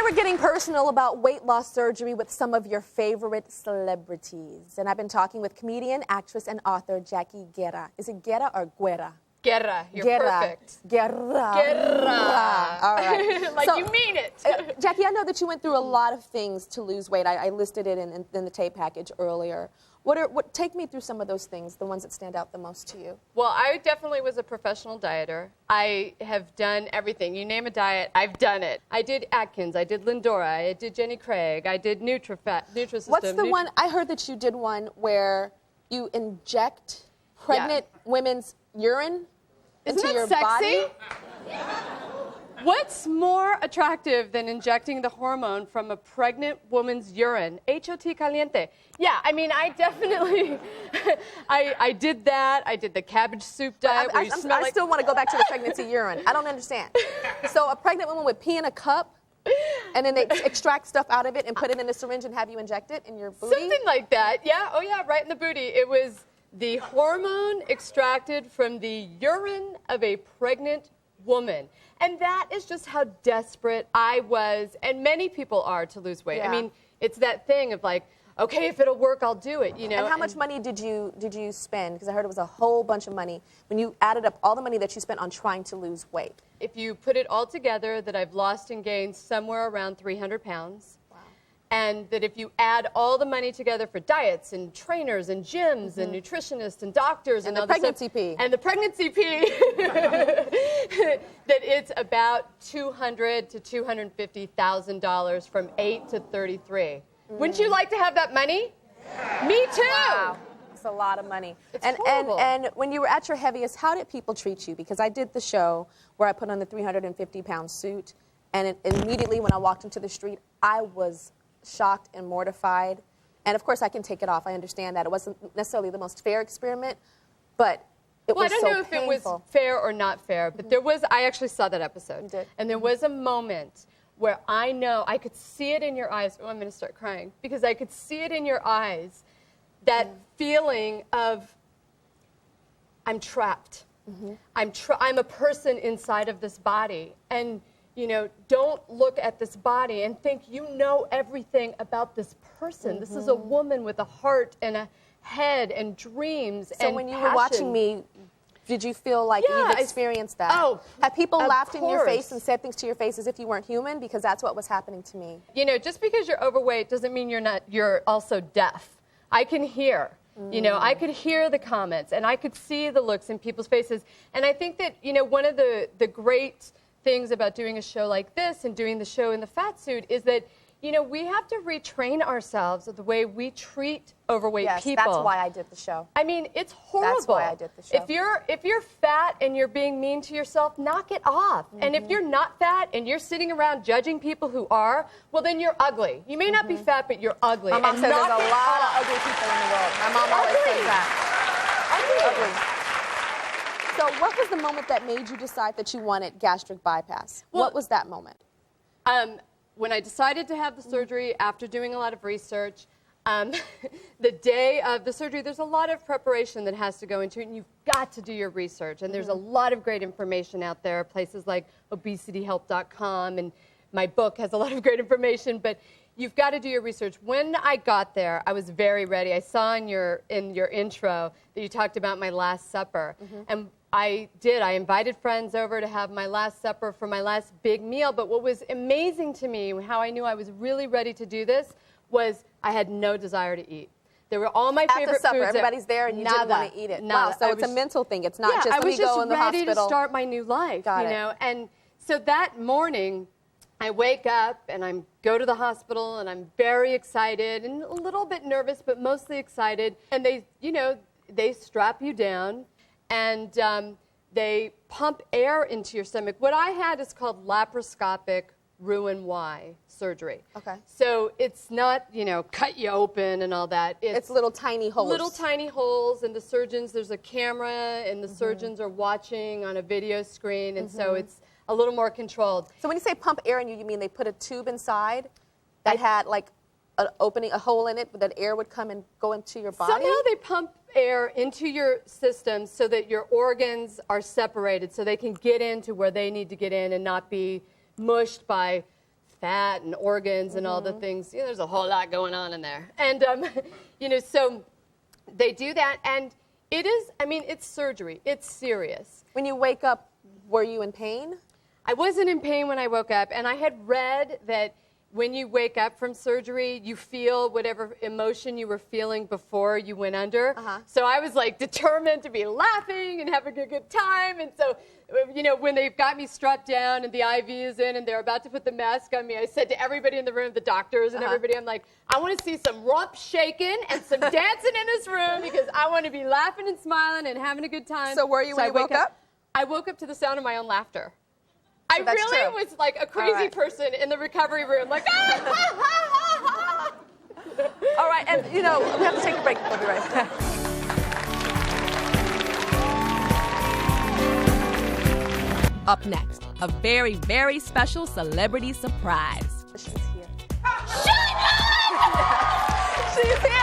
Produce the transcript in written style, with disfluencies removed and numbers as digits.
we're getting personal about weight loss surgery with some of your favorite celebrities. And I've been talking with comedian, actress, and author Jackie Guerra. Is it Guerra or Guerra? Guerra. You're Guerra. perfect. Guerra. Guerra. All right. Like So, you mean it. Jackie, I know that you went through a lot of things to lose weight. I listed it in the tape package earlier. Take me through some of those things, the ones that stand out the most to you. Well, I definitely was a professional dieter. I have done everything. You name a diet, I've done it. I did Atkins, I did Lindora, I did Jenny Craig, I did Nutrisystem. What's the one? I heard that you did one where you inject pregnant women's urine into your body. What's more attractive than injecting the hormone from a pregnant woman's urine? H-O-T caliente. Yeah, I mean, I definitely, I did that. I did the cabbage soup diet where you smell like... I still want to go back to the pregnancy urine. I don't understand. So a pregnant woman would pee in a cup, and then they extract stuff out of it and put it in a syringe and have you inject it in your booty? Something like that, yeah. Oh, yeah, right in the booty. It was the hormone extracted from the urine of a pregnant woman. And that is just how desperate I was, and many people are, to lose weight. Yeah. I mean, it's that thing of like, okay, if it'll work, I'll do it, you know. And how much money did you spend? Because I heard it was a whole bunch of money when you added up all the money that you spent on trying to lose weight. If you put it all together, that I've lost and gained somewhere around 300 pounds. Wow. And that if you add all the money together for diets and trainers and gyms and nutritionists and doctors and the pregnancy pee. And the pregnancy pee, that it's about $200,000 to $250,000 from 8 to 33. Wouldn't you like to have that money? Yeah. Me too. Wow. It's a lot of money. It's horrible. And when you were at your heaviest, how did people treat you? Because I did the show where I put on the 350-pound suit, and immediately when I walked into the street, I was shocked and mortified. And of course, I can take it off. I understand that. It wasn't necessarily the most fair experiment, but it was so painful. I don't know if it was fair or not fair, but there was, I actually saw that episode. You did? And there was a moment where I know, I could see it in your eyes. Oh, I'm going to start crying. Because I could see it in your eyes, that feeling of, I'm trapped. I'm a person inside of this body. And, you know, don't look at this body and think you know everything about this person. This is a woman with a heart and a head and dreams and passion. So when you were watching me, did you feel like you've experienced that? Oh, have people laughed in your face and said things to your face as if you weren't human? Because that's what was happening to me. You know, just because you're overweight doesn't mean you're also deaf. I can hear. You know, I could hear the comments and I could see the looks in people's faces. And I think that, you know, one of the great things about doing a show like this and doing the show in the fat suit is that, you know, we have to retrain ourselves of the way we treat overweight people. That's why I did the show. I mean, it's horrible. That's why I did the show. If you're fat and you're being mean to yourself, knock it off. And if you're not fat and you're sitting around judging people who are, well, then you're ugly. You may not be fat, but you're ugly. My mom says there's a lot of ugly people in the world. My mom always says that. Ugly. So what was the moment that made you decide that you wanted gastric bypass? Well, what was that moment? When I decided to have the surgery, after doing a lot of research, the day of the surgery, there's a lot of preparation that has to go into it, and you've got to do your research. And there's a lot of great information out there, places like obesityhelp.com, and my book has a lot of great information, but you've got to do your research. When I got there, I was very ready. I saw in your intro that you talked about my Last Supper, and I did. I invited friends over to have my Last Supper for my last big meal, but what was amazing to me, how I knew I was really ready to do this, was I had no desire to eat. There were all my favorite supper, foods. Everybody's there and you didn't want to eat it. Wow, so it's a mental thing. It's not just let me go in the hospital. I was just ready to start my new life, you know. And so that morning, I wake up and I go to the hospital and I'm very excited and a little bit nervous, but mostly excited. And they, you know, they strap you down and they pump air into your stomach. What I had is called laparoscopic Roux-en-Y surgery. Okay. So it's not, you know, cut you open and all that. It's little tiny holes. Little tiny holes, and the surgeons, there's a camera, and the surgeons are watching on a video screen, and so it's a little more controlled. So when you say pump air in you mean they put a tube inside that had like an opening, a hole in it, that air would come and go into your body? Somehow they pump air into your system so that your organs are separated, so they can get into where they need to get in and not be mushed by fat and organs and all the things. You know, there's a whole lot going on in there. And, you know, so they do that. And it is, I mean, it's surgery. It's serious. When you wake up, were you in pain? I wasn't in pain when I woke up. And I had read that when you wake up from surgery, you feel whatever emotion you were feeling before you went under. So I was like determined to be laughing and having a good time. And so, you know, when they got me strapped down and the IV is in and they're about to put the mask on me, I said to everybody in the room, the doctors and everybody, I'm like, I want to see some rump shaking and some dancing in this room because I want to be laughing and smiling and having a good time. So were you when you woke up? I woke up to the sound of my own laughter. I really was like a crazy person in the recovery room, like, All right, and you know, we have to take a break. We'll be right back. Up next, a very, very special celebrity surprise. She's here. Shut up! She's here.